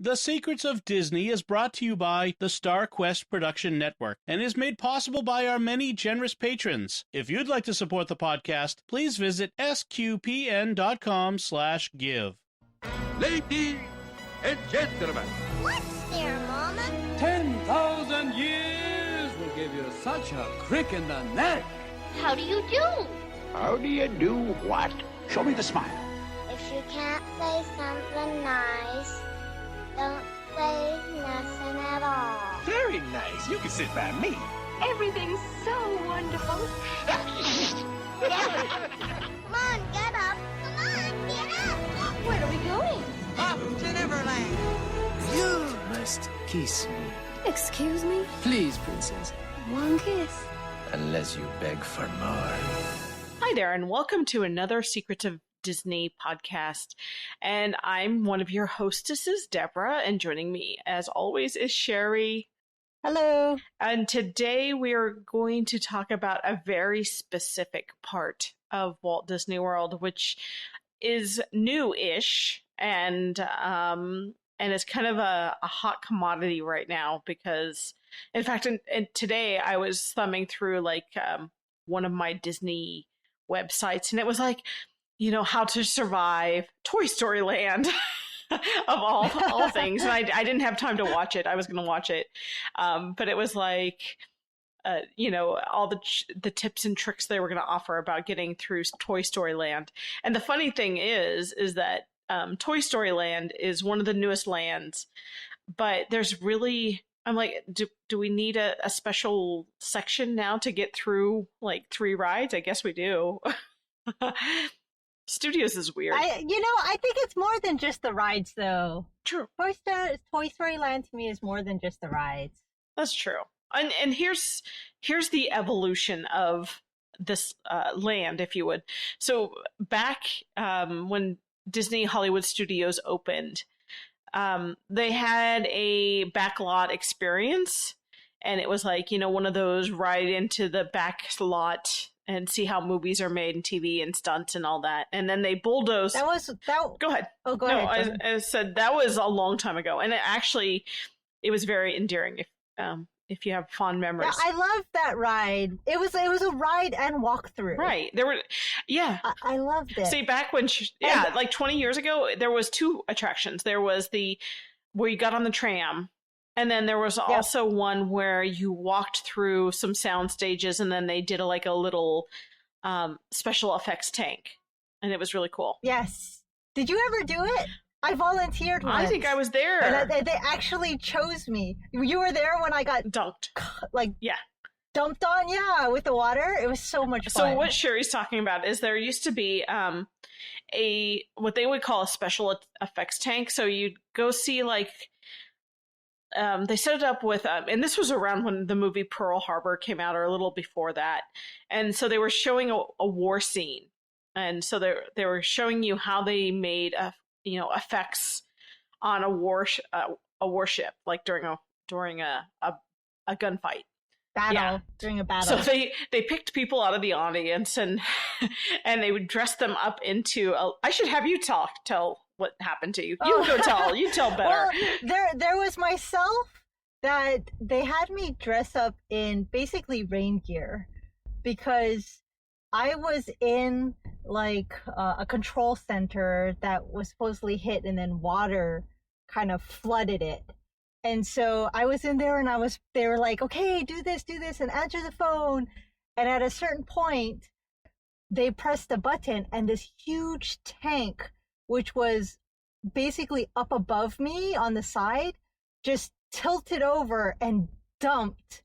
The Secrets of Disney is brought to you by the Star Quest Production Network and is made possible by our many generous patrons. If you'd like to support the podcast, please visit sqpn.com/give. Ladies and gentlemen. What's there, Mama? 10,000 years will give you such a crick in the neck. How do you do? How do you do what? Show me the smile. If you can't say something nice, don't say nothing at all. Very nice. You can sit by me. Everything's so wonderful. Come on, get up. Come on, get up. Where are we going? Up to Neverland. You must kiss me. Excuse me? Please, princess. One kiss. Unless you beg for more. Hi there, and welcome to another Secrets of Disney podcast. And I'm one of your hostesses, Deborah, and joining me, as always, is Sherry. Hello. And today we are going to talk about a very specific part of Walt Disney World, which is new-ish and it's kind of a hot commodity right now because, in fact, today I was thumbing through one of my Disney websites, and it was like, you know, how to survive Toy Story Land of all things. And I didn't have time to watch it. I was going to watch it. But it was like, all the tips and tricks they were going to offer about getting through Toy Story Land. And the funny thing is that Toy Story Land is one of the newest lands, but there's really, I'm like, do we need a special section now to get through like 3 rides? I guess we do. Studios is weird. I think it's more than just the rides, though. True. Toy Story Land to me is more than just the rides. That's true. And here's the evolution of this land, if you would. So back when Disney Hollywood Studios opened, they had a backlot experience, and it was like, one of those ride into the back lot and see how movies are made and TV and stunts and all that. And then they bulldozed. Go ahead. Oh, go ahead. I said that was a long time ago. And it was very endearing if you have fond memories. Yeah, I love that ride. It was a ride and walkthrough. Right. I loved it. See, back when, like 20 years ago, there was 2 attractions. There was where you got on the tram. And then there was also one where you walked through some sound stages, and then they did a little special effects tank, and it was really cool. Yes. Did you ever do it? I volunteered once. I think I was there. And they actually chose me. You were there when I got dunked. Dumped on, with the water. It was so much fun. So what Sherry's talking about is there used to be what they would call a special effects tank. So you'd go see they set it up with, and this was around when the movie Pearl Harbor came out, or a little before that. And so they were showing a war scene. And so they were showing you how they made, effects on a warship, like during a gunfight. During a battle. So they picked people out of the audience and they would dress them up into I should have you tell what happened to you. You go tell. You tell better. Well, there was myself that they had me dress up in basically rain gear because I was in a control center that was supposedly hit, and then water kind of flooded it. And so I was in there, and they were like, okay, do this, and answer the phone. And at a certain point, they pressed a button, and this huge tank, which was basically up above me on the side, just tilted over and dumped.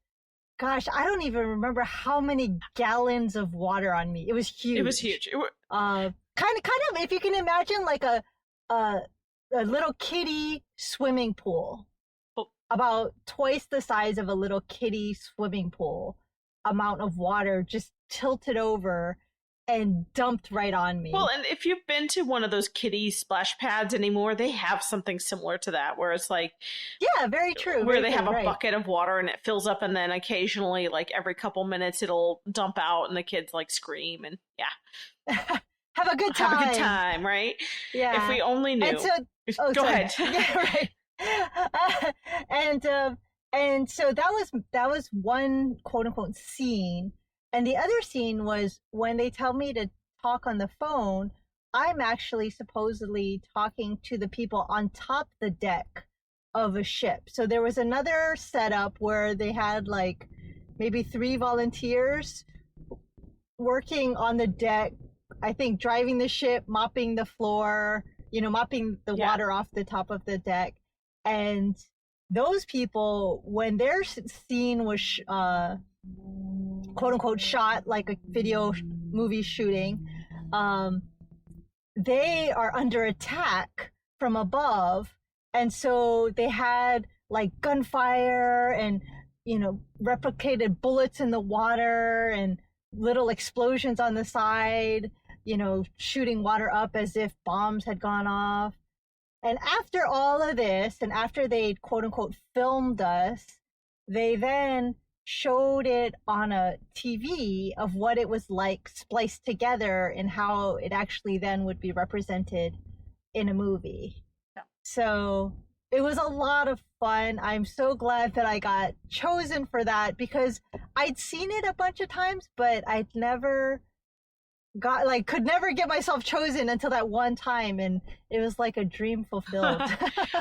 Gosh, I don't even remember how many gallons of water on me. It was huge. Kind of, if you can imagine, like a little kiddie swimming pool. About twice the size of a little kiddie swimming pool amount of water just tilted over and dumped right on me. Well, and if you've been to one of those kiddie splash pads anymore, they have something similar to that, where it's like... Yeah, very true. Where they have a bucket of water and it fills up, and then occasionally, every couple minutes, it'll dump out and the kids, scream, and Have a good time. Have a good time, right? Yeah. If we only knew. And so, Go ahead. Yeah, right. And so that was one quote unquote scene. And the other scene was when they tell me to talk on the phone, I'm actually supposedly talking to the people on top the deck of a ship. So there was another setup where they had like maybe 3 volunteers working on the deck, I think driving the ship, mopping the floor, mopping the water off the top of the deck. And those people, when their scene was quote unquote shot like a video movie shooting, they are under attack from above. And so they had like gunfire and, replicated bullets in the water and little explosions on the side, shooting water up as if bombs had gone off. And after all of this, and after they quote unquote filmed us, they then showed it on a TV of what it was like spliced together and how it actually then would be represented in a movie. Yeah. So it was a lot of fun. I'm so glad that I got chosen for that because I'd seen it a bunch of times, but I'd never could never get myself chosen until that one time, and it was like a dream fulfilled.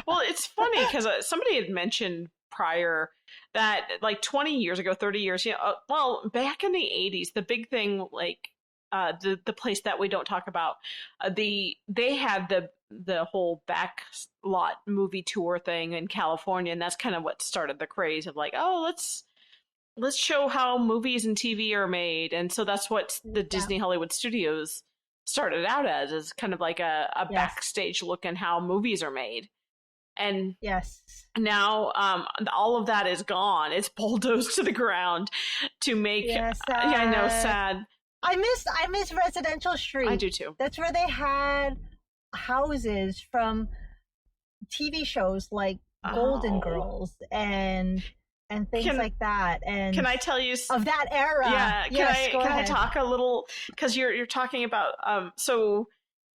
Well, it's funny because somebody had mentioned prior that like 20 years ago, 30 years, back in the 80s, the big thing, like the place that we don't talk about, they had the whole back lot movie tour thing in California, and that's kind of what started the craze of like, oh, let's show how movies and TV are made. And so that's what the Disney Hollywood Studios started out as kind of like a backstage look at how movies are made. And now all of that is gone. It's bulldozed to the ground to make I know, sad. I miss Residential Street. I do too. That's where they had houses from TV shows like Golden Girls and things like that. And can I tell you of that era? Yeah. Can I talk a little, because you're talking about so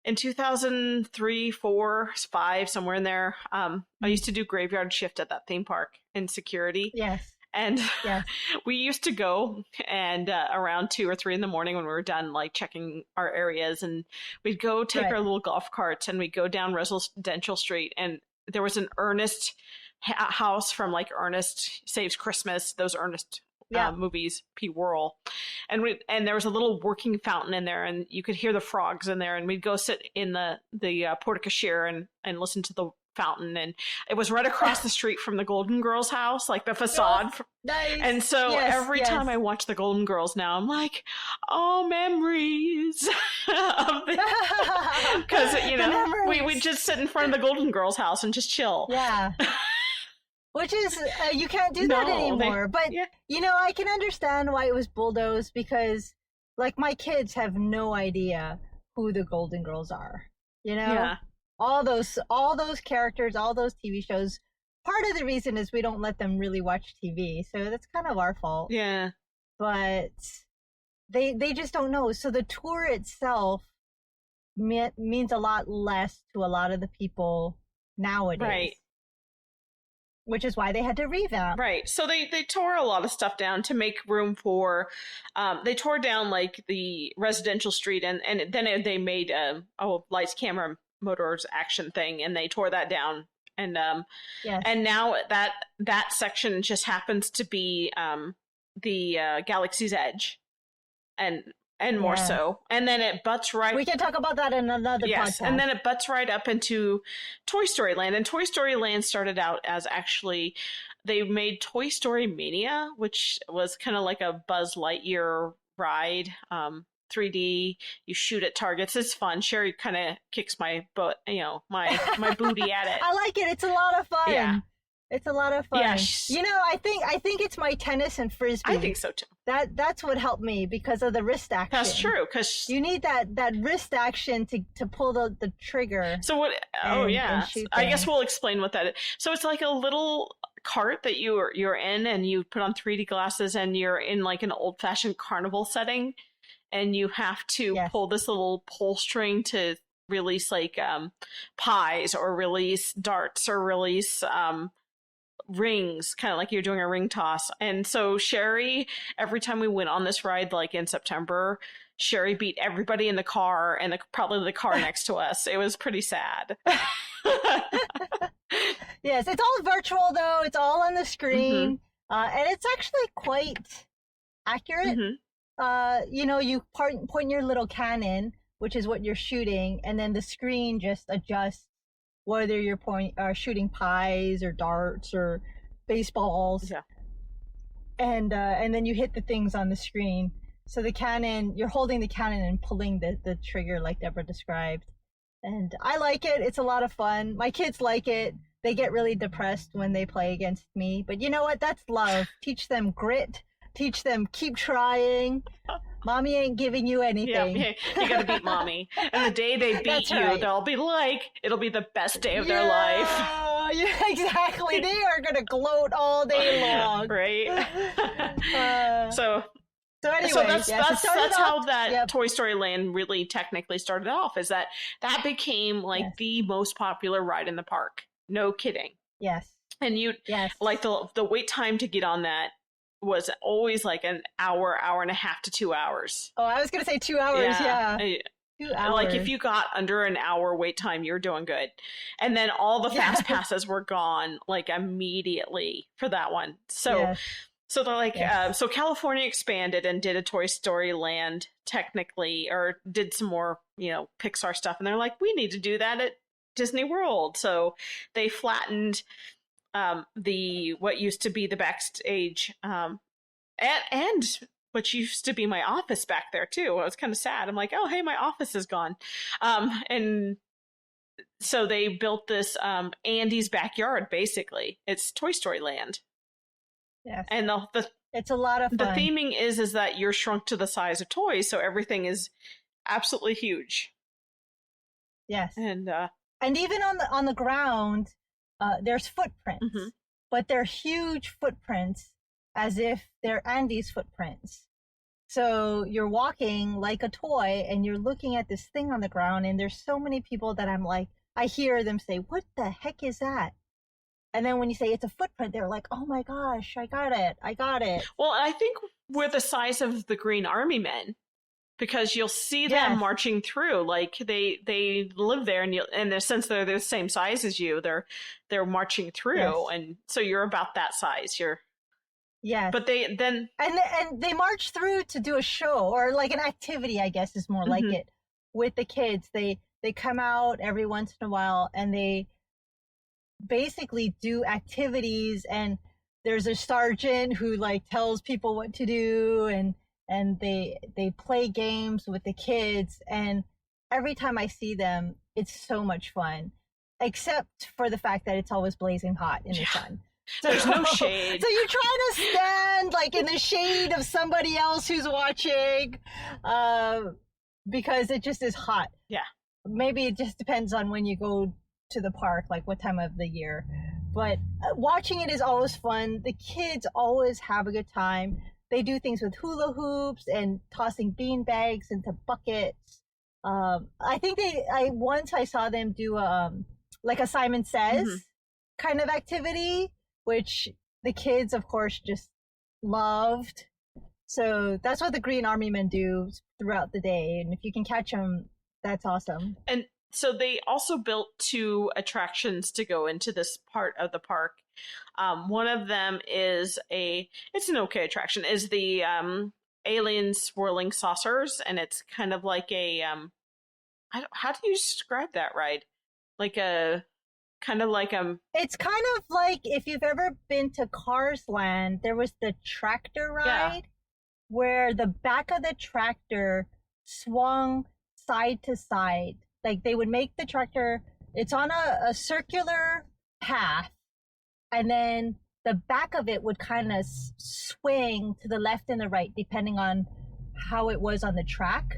in 2003, 4, 5, somewhere in there, I used to do graveyard shift at that theme park in security. Yes. And we used to go and around 2 or 3 in the morning when we were done like checking our areas, and we'd go take our little golf carts and we'd go down Residential Street, and there was an Ernest house from like Ernest Saves Christmas, those Ernest movies, P. Worrell, and there was a little working fountain in there, and you could hear the frogs in there, and we'd go sit in the porte cochere and listen to the fountain, and it was right across the street from the Golden Girls house, like the facade. Nice. And so every time I watch the Golden Girls now, I'm like, oh, memories of because we just sit in front of the Golden Girls house and just chill. Yeah. Which is, you can't do that anymore. But, I can understand why it was bulldozed because, like, my kids have no idea who the Golden Girls are. Yeah. All those characters, all those TV shows. Part of the reason is we don't let them really watch TV. So that's kind of our fault. Yeah. But they just don't know. So the tour itself means a lot less to a lot of the people nowadays. Right. Which is why they had to revamp. Right. So they tore a lot of stuff down to make room for, they tore down like the Residential Street and then they made a lights, camera, motors action thing, and they tore that down. And and now that section just happens to be the Galaxy's Edge and more so. And then it butts right... We can talk about that in another podcast. And then it butts right up into Toy Story Land. And Toy Story Land started out as actually... They made Toy Story Mania, which was kind of like a Buzz Lightyear ride. 3D, you shoot at targets. It's fun. Sherry kind of kicks my butt, my booty at it. I like it. It's a lot of fun. Yeah. It's a lot of fun. Yeah. I think it's my tennis and frisbee. I think so too. That's what helped me because of the wrist action. That's true, because you need that wrist action to pull the trigger. So what? I guess we'll explain what that is. So it's like a little cart that you're in, and you put on 3D glasses, and you're in like an old fashioned carnival setting, and you have to pull this little pull string to release like pies or release darts or release rings, kind of like you're doing a ring toss. And so Sherry, every time we went on this ride, like in September, Sherry beat everybody in the car and probably the car next to us. It was pretty sad. Yes, it's all virtual though. It's all on the screen, and it's actually quite accurate. You point your little cannon, which is what you're shooting, and then the screen just adjusts whether you're shooting pies or darts or baseballs. Yeah. And then you hit the things on the screen. So the cannon, you're holding the cannon and pulling the trigger like Deborah described. And I like it. It's a lot of fun. My kids like it. They get really depressed when they play against me. But you know what? That's love. Teach them grit. Teach them keep trying. Mommy ain't giving you anything. Yeah, you gotta beat Mommy. And the day they beat you, right. They'll be like, it'll be the best day of their life. Yeah, exactly. They are gonna gloat all day long. Right? So anyway, so that's how that Toy Story Land really technically started off, is that became like the most popular ride in the park. No kidding. Yes. And like the wait time to get on that was always like an hour and a half to 2 hours. Oh, I was going to say 2 hours. Yeah. 2 hours. Like if you got under an hour wait time, you're doing good. And then all the fast passes were gone like immediately for that one. So So they're like, so California expanded and did a Toy Story Land technically, or did some more, Pixar stuff. And they're like, we need to do that at Disney World. So they flattened what used to be the backstage and what used to be my office back there too. I was kind of sad. I'm like, oh, hey, my office is gone. And so they built this Andy's backyard, basically. It's Toy Story Land. Yes. And it's a lot of fun. The theming is that you're shrunk to the size of toys, so everything is absolutely huge. Yes. And even on the ground, there's footprints, but they're huge footprints, as if they're Andy's footprints. So you're walking like a toy, and you're looking at this thing on the ground, and there's so many people that I'm like, I hear them say, "What the heck is that?" And then when you say it's a footprint, they're like, "Oh my gosh, I got it." Well, I think we're the size of the Green Army Men, because you'll see them marching through. Like they live there, and since they're the same size as you, they're marching through, and so you're about that size. But they then and they march through to do a show or like an activity, I guess is more like it, with the kids. They come out every once in a while and they basically do activities, and there's a sergeant who like tells people what to do, and they play games with the kids, and every time I see them, it's so much fun, except for the fact that it's always blazing hot in the sun. So there's no shade. So you're trying to stand like in the shade of somebody else who's watching, because it just is hot. Yeah. Maybe it just depends on when you go to the park, like what time of the year. But watching it is always fun. The kids always have a good time. They do things with hula hoops and tossing bean bags into buckets. I think once I saw them do like a Simon Says kind of activity, which the kids, of course, just loved. So that's what the Green Army Men do throughout the day. And if you can catch them, that's awesome. And so they also built 2 attractions to go into this part of the park. One of them is it's an okay attraction, is the alien swirling saucers. And it's kind of like how do you describe that ride? It's kind of like if you've ever been to Cars Land, there was the tractor ride where the back of the tractor swung side to side. Like they would make the tractor, it's on a circular path, and then the back of it would kind of swing to the left and the right, depending on how it was on the track.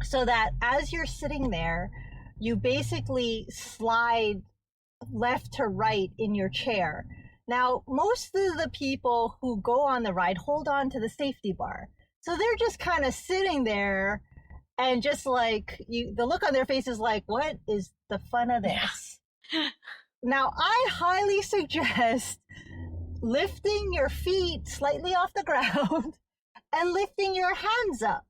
So that as you're sitting there, you basically slide left to right in your chair. Now, most of the people who go on the ride hold on to the safety bar. So they're just kind of sitting there, and just like the look on their face is like, what is the fun of this? Now, I highly suggest lifting your feet slightly off the ground and lifting your hands up.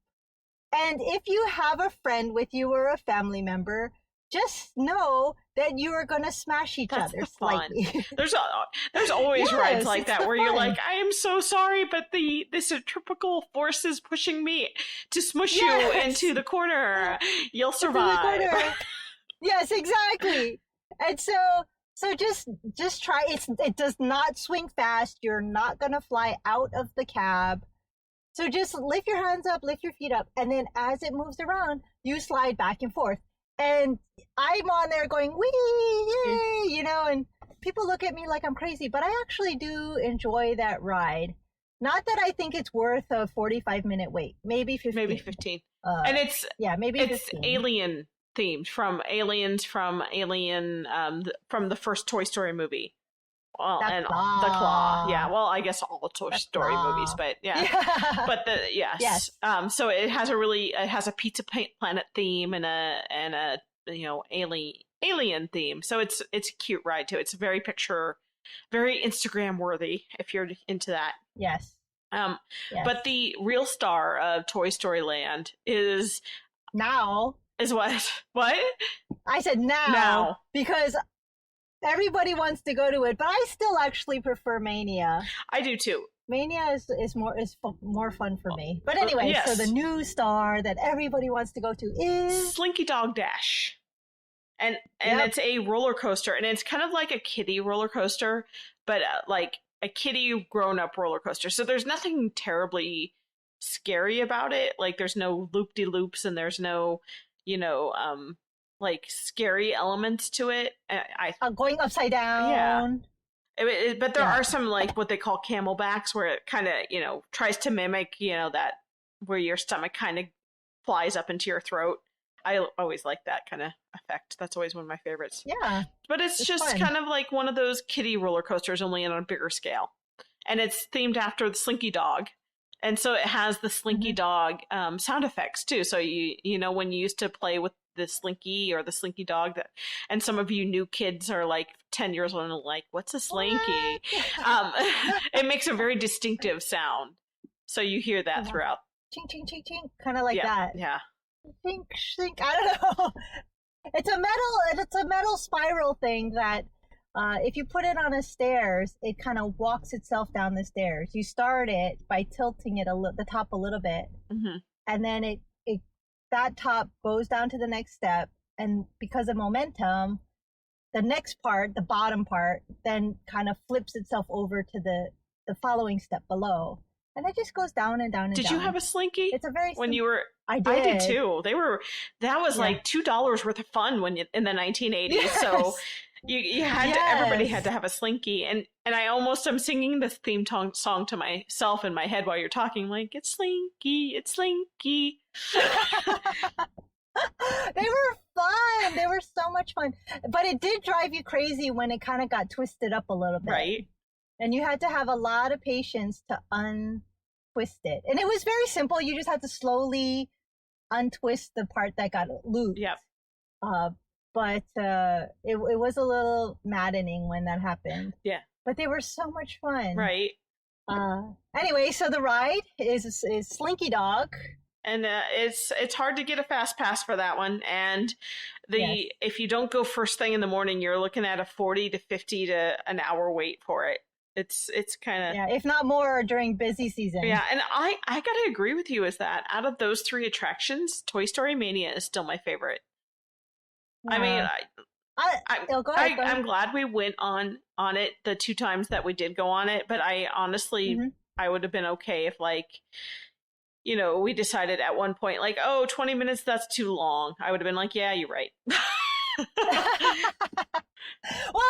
And if you have a friend with you or a family member, just know that you are going to smash each other slightly. There's always rides like that where you're fun. like, I am so sorry, but this centrifugal force is pushing me to smush you into the corner. You'll survive. Yes, exactly. And so just try. It does not swing fast. You're not going to fly out of the cab. So just lift your hands up, lift your feet up, and then as it moves around, you slide back and forth. And I'm on there going, wee, yay, you know, and people look at me like I'm crazy, but I actually do enjoy that ride. Not that I think it's worth a 45-minute wait, maybe 15. Maybe 15. And maybe it's 15. alien themed from the first Toy Story movie. Well, The and Claw. the Claw. Yeah, well, I guess all Toy Story Claw. movies, but yeah. But Yes. So it has a Pizza Planet theme and a alien theme. So it's a cute ride too. It's very Instagram worthy if you're into that. Yes. Yes. But the real star of Toy Story Land is what? What? I said now because everybody wants to go to it, but I still actually prefer Mania. I do too. Mania is more fun for me. But anyway, yes. So the new star that everybody wants to go to is Slinky Dog Dash. And Yep. it's a roller coaster, and it's kind of like a kiddie roller coaster, but like a kiddie grown-up roller coaster. So there's nothing terribly scary about it. Like there's no loop-de-loops and there's no, like scary elements to it. going upside down. Yeah. But there are some like what they call camelbacks where it kind of, tries to mimic, that where your stomach kind of flies up into your throat. I always like that kind of effect. That's always one of my favorites. Yeah. But it's just fun. kind of like one of those kiddie roller coasters, only on a bigger scale. And it's themed after the Slinky Dog. And so it has the Slinky Dog sound effects too. So when you used to play with the Slinky or the Slinky Dog, and some of you new kids are like 10 years old and like, what's a Slinky? It makes a very distinctive sound. So you hear that throughout. Ching, ching, ching, ching. Kind of like that. Yeah. Think, I don't know. It's a metal spiral thing that if you put it on a stairs, it kind of walks itself down the stairs. You start it by tilting it the top a little bit, and then that top goes down to the next step, and because of momentum, the next part, the bottom part, then kind of flips itself over to the following step below. And it just goes down and down and down. Did you have a Slinky? It's a very when you were. I did. I did too. That was like $2 worth of fun in the 1980s. Yes. So you had to. Everybody had to have a Slinky, and I almost am singing the theme song to myself in my head while you're talking. Like it's Slinky, it's Slinky. They were fun. They were so much fun, but it did drive you crazy when it kind of got twisted up a little bit, right? And you had to have a lot of patience to untwist it. And it was very simple. You just had to slowly untwist the part that got loose. Yep. But it was a little maddening when that happened. Yeah. But they were so much fun. Right. Anyway, so the ride is Slinky Dog. And it's hard to get a fast pass for that one. And if you don't go first thing in the morning, you're looking at a 40 to 50 to an hour wait for it. It's kind of if not more during busy season. Yeah, and I gotta agree with you. Is that out of those three attractions, Toy Story Mania is still my favorite. Yeah. I mean, go ahead. I'm glad we went on it the 2 times that we did go on it. But I honestly, I would have been okay if we decided at one point 20 minutes, that's too long. I would have been like, yeah, you're right. Well,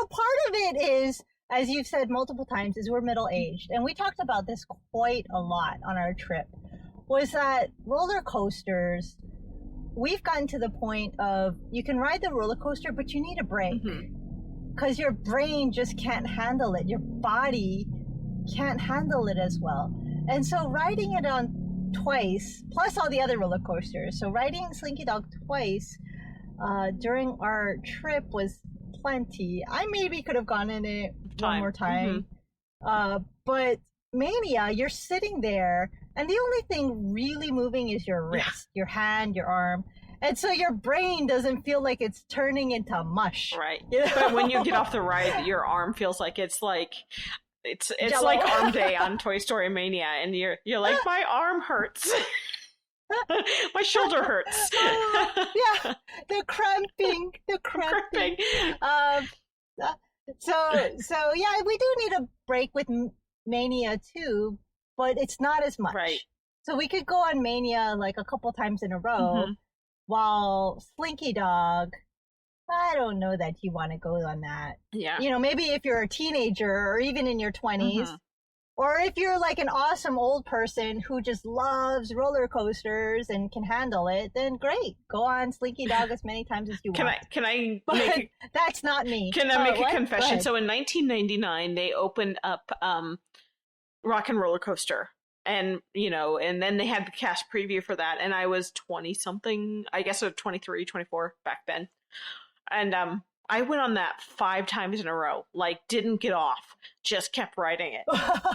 part of it is, as you've said multiple times, is we're middle-aged. And we talked about this quite a lot on our trip, was that roller coasters, we've gotten to the point of you can ride the roller coaster, but you need a break. Because your brain just can't handle it. Your body can't handle it as well. And so riding it on twice, plus all the other roller coasters. So riding Slinky Dog twice during our trip was plenty. I maybe could have gone in it one more time. But Mania, you're sitting there, and the only thing really moving is your wrist, your hand, your arm. And so your brain doesn't feel like it's turning into mush. Right. You know? But when you get off the ride, your arm feels like it's Jello. like arm day on Toy Story Mania, and you're like, my arm hurts. My shoulder hurts. Yeah, the cramping. So yeah, we do need a break with Mania too, but it's not as much. Right. So we could go on Mania like a couple times in a row, while Slinky Dog, I don't know that you want to go on that. Yeah. You know, maybe if you're a teenager or even in your 20s, or if you're like an awesome old person who just loves roller coasters and can handle it, then great. Go on Slinky Dog as many times as you want. Can I But make that's not me. Can I make a What? Go confession? ahead. So in 1999, they opened up Rock and Roller Coaster. And, you know, and then they had the cast preview for that. And I was 20 something, I guess, or 23, 24 back then. And I went on that 5 times in a row, like didn't get off, just kept riding it.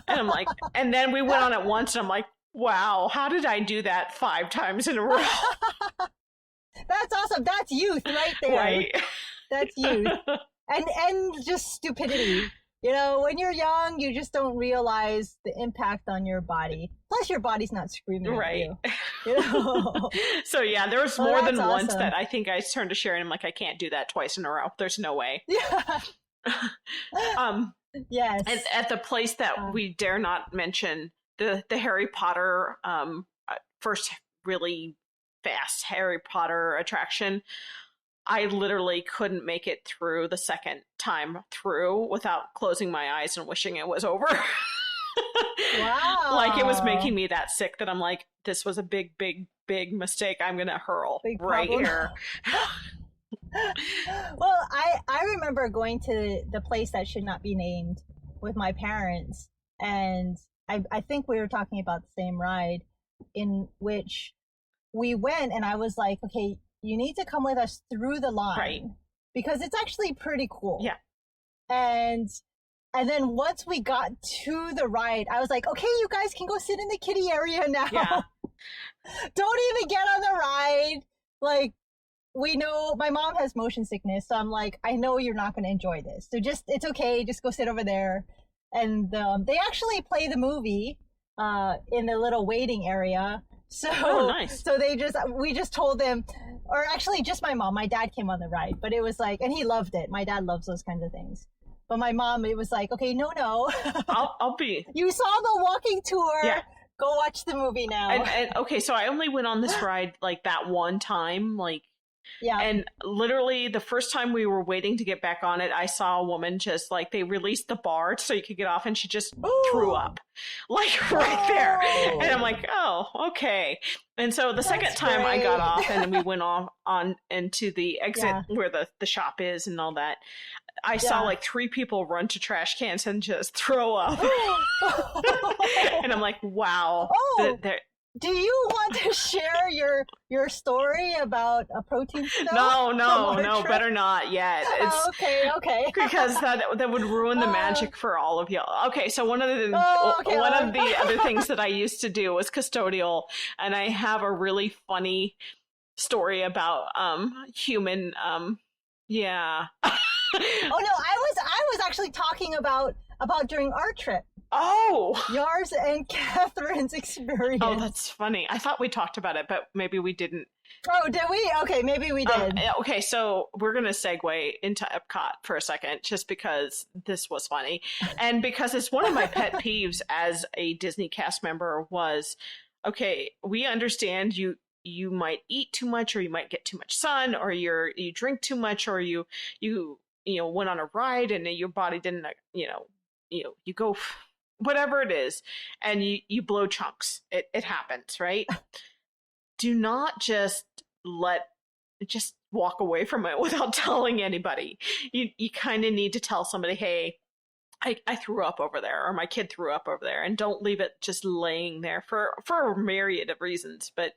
And I'm like, and then we went on it once and I'm like, wow, how did I do that 5 times in a row? That's awesome. That's youth right there. Right. That's youth. And just stupidity. You know, when you're young, you just don't realize the impact on your body. Plus, your body's not screaming at Right. you. You know? So yeah, there was Well, more than that's once awesome. that I think I turned to Sharon. I'm like, I can't do that twice in a row. There's no way. Yeah. Yes. And at the place that we dare not mention, the Harry Potter first really fast Harry Potter attraction, I literally couldn't make it through the second time through without closing my eyes and wishing it was over. Wow. Like it was making me that sick that I'm like, this was a big mistake. I'm gonna hurl Big right problem. here. Well, I remember going to the place that should not be named with my parents, and I think we were talking about the same ride, in which we went, and I was like, okay, you need to come with us through the line, Right. because it's actually pretty cool. Yeah. And then once we got to the ride, I was like, okay, you guys can go sit in the kiddie area now. Yeah. Don't even get on the ride. Like, we know my mom has motion sickness, so I'm like, I know you're not going to enjoy this. So it's okay. Just go sit over there. And they actually play the movie in the little waiting area. So, nice. So we just told them, or actually just my mom. My dad came on the ride, but it was like, and he loved it. My dad loves those kinds of things. But my mom, it was like, okay, no. I'll be. You saw the walking tour. Yeah. Go watch the movie now. And okay, so I only went on this ride like that one time, like. Yeah. And literally the first time we were waiting to get back on it, I saw a woman just like, they released the bar so you could get off, and she just threw up like right there. And I'm like, oh, okay. And so the second time I got off and we went on into the exit where the shop is and all that, I saw like 3 people run to trash cans and just throw up. And I'm like, wow. Do you want to share your story about a protein stuff? No, better not yet. It's, okay. Because that would ruin the magic for all of y'all. Okay, so one of the other things that I used to do was custodial, and I have a really funny story about human yeah. Oh no, I was actually talking about during our trip. Oh, yours and Catherine's experience. Oh, that's funny. I thought we talked about it, but maybe we didn't. Oh, did we? Okay, maybe we did. Okay, so we're going to segue into Epcot for a second, just because this was funny. And because it's one of my pet peeves as a Disney cast member was, okay, we understand you might eat too much, or you might get too much sun, or you drink too much, or you went on a ride and your body didn't, you go, whatever it is, and you blow chunks. It happens, right? Do not just walk away from it without telling anybody. You kind of need to tell somebody, hey, I threw up over there, or my kid threw up over there, and don't leave it just laying there for a myriad of reasons. But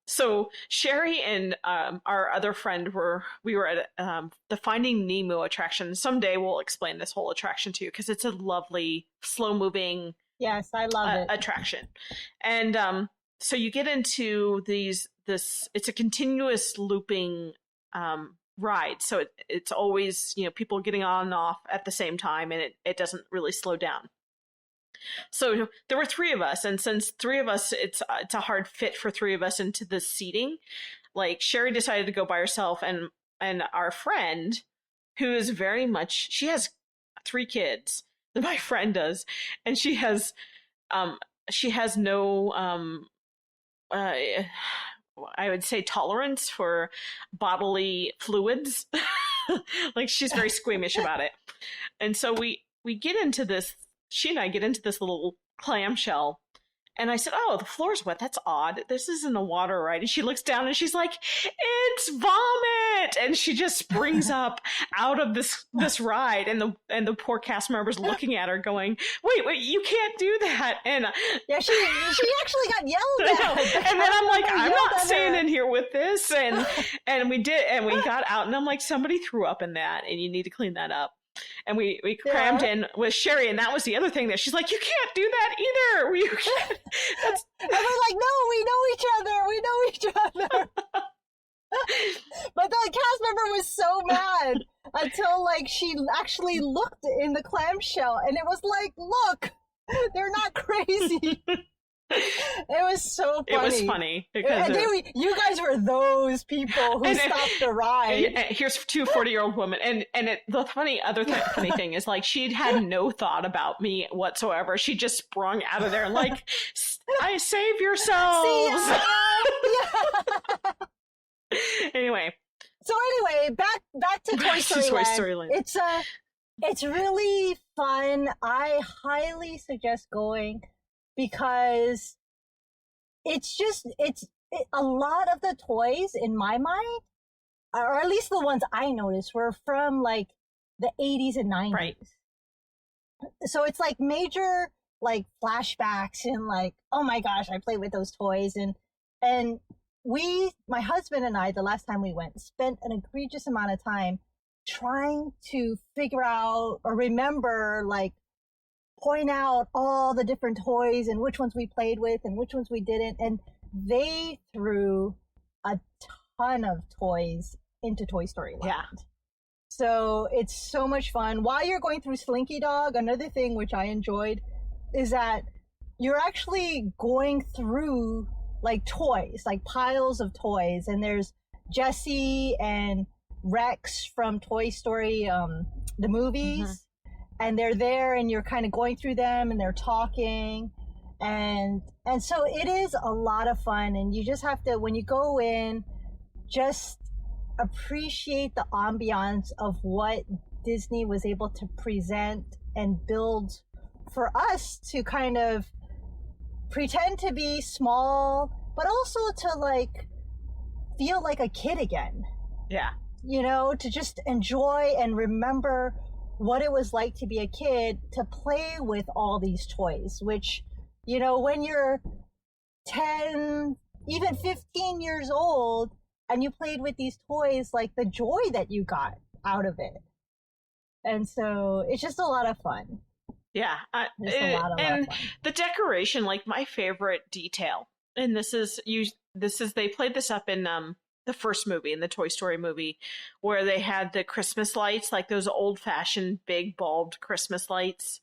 so Sherry and our other friend we were at the Finding Nemo attraction. Someday we'll explain this whole attraction to you because it's a lovely, slow moving Yes, I love it. attraction. And so you get into this it's a continuous looping ride. So it's always, people getting on and off at the same time, and it doesn't really slow down. So there were three of us, and since three of us, it's a hard fit for three of us into the seating. Like Sherry decided to go by herself, and our friend, who is very much, she has 3 kids. My friend does, and she has no I would say tolerance for bodily fluids. Like she's very squeamish about it. And so we get into this, she and I get into this little clamshell, and I said, "Oh, the floor's wet. That's odd. This isn't a water ride." And she looks down and she's like, "It's vomit!" And she just springs up out of this ride, and the poor cast members looking at her, going, "Wait, you can't do that!" And yeah, she actually got yelled at. And then I'm like, "I'm not staying in here with this." And we did, and we got out, and I'm like, "Somebody threw up in that, and you need to clean that up." And we crammed in with Sherry, and that was the other thing that she's like, "You can't do that either." You can't. And we're like, "No, we know each other. We know each other." But the cast member was so mad until like she actually looked in the clamshell, and it was like, "Look, they're not crazy." It was so funny. It was funny because you guys were those people who stopped the ride. Here's 2 40-year-old women, and the funny thing is, like, she'd had no thought about me whatsoever. She just sprung out of there and like, "I save yourselves." Anyway, back to Toy Story Land. It's really fun. I highly suggest going, because it's a lot of the toys in my mind, or at least the ones I noticed, were from like the 80s and 90s. Right. So it's like major like flashbacks, and like, oh my gosh, I played with those toys. And my husband and I, the last time we went, spent an egregious amount of time trying to figure out or remember, like, point out all the different toys and which ones we played with and which ones we didn't. And they threw a ton of toys into Toy Story Land. Yeah. So it's so much fun. While you're going through Slinky Dog, another thing which I enjoyed is that you're actually going through like toys, like piles of toys. And there's Jessie and Rex from Toy Story, the movies. Mm-hmm. And they're there, and you're kind of going through them, and they're talking. And so it is a lot of fun. And you just have to, when you go in, just appreciate the ambiance of what Disney was able to present and build for us to kind of pretend to be small, but also to like feel like a kid again. Yeah. To just enjoy and remember what it was like to be a kid, to play with all these toys, which, when you're 10, even 15 years old, and you played with these toys, like the joy that you got out of it. And so it's just a lot of fun. Yeah. A lot of fun. The decoration, like my favorite detail, and they played this up in the first movie, in the Toy Story movie, where they had the Christmas lights, like those old-fashioned big bulbed Christmas lights,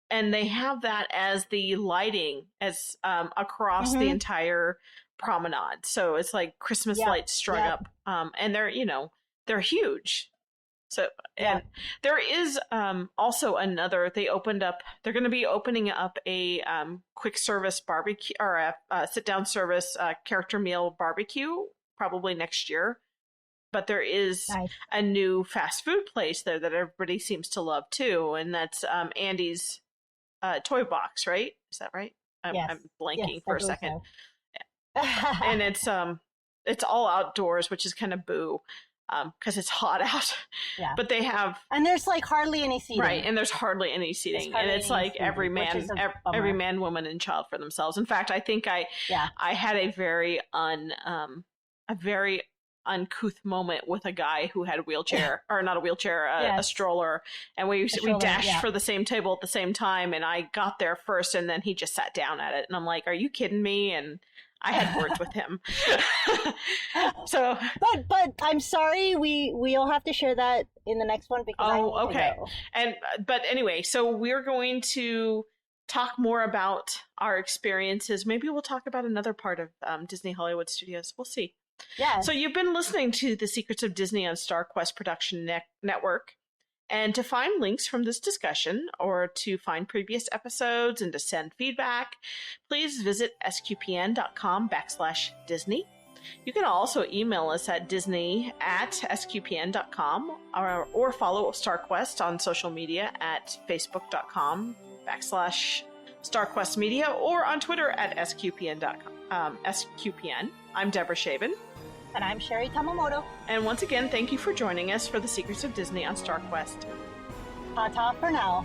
and they have that as the lighting as across the entire promenade. So it's like Christmas lights strung up, and they're huge. So, and there is also another. They're going to be opening up a quick service barbecue, or a sit down service character meal barbecue, probably next year. But there is a new fast food place there that everybody seems to love too, and that's Andy's Toy Box, right? Is that right? I'm blanking for a second. And it's all outdoors, which is kind of boo. because it's hot out. Yeah. But they have, and there's like hardly any seating. right, and there's hardly any seating, and it's like every man, woman, and child for themselves. In fact, I think I had a very uncouth moment with a guy who had a wheelchair, or not a wheelchair, a stroller, and we dashed for the same table at the same time, and I got there first, and then he just sat down at it, and I'm like, "Are you kidding me?" And I had words with him. So, but I'm sorry, we'll have to share that in the next one because okay. But anyway, so we're going to talk more about our experiences. Maybe we'll talk about another part of Disney Hollywood Studios. We'll see. Yeah. So you've been listening to The Secrets of Disney on StarQuest Production Network. And to find links from this discussion, or to find previous episodes and to send feedback, please visit sqpn.com/Disney. You can also email us at disney@sqpn.com, or follow StarQuest on social media at facebook.com/StarQuestMedia, or on Twitter at sqpn. I'm Deborah Shaven. And I'm Sherry Tamamoto. And once again, thank you for joining us for The Secrets of Disney on StarQuest. Ta-ta for now.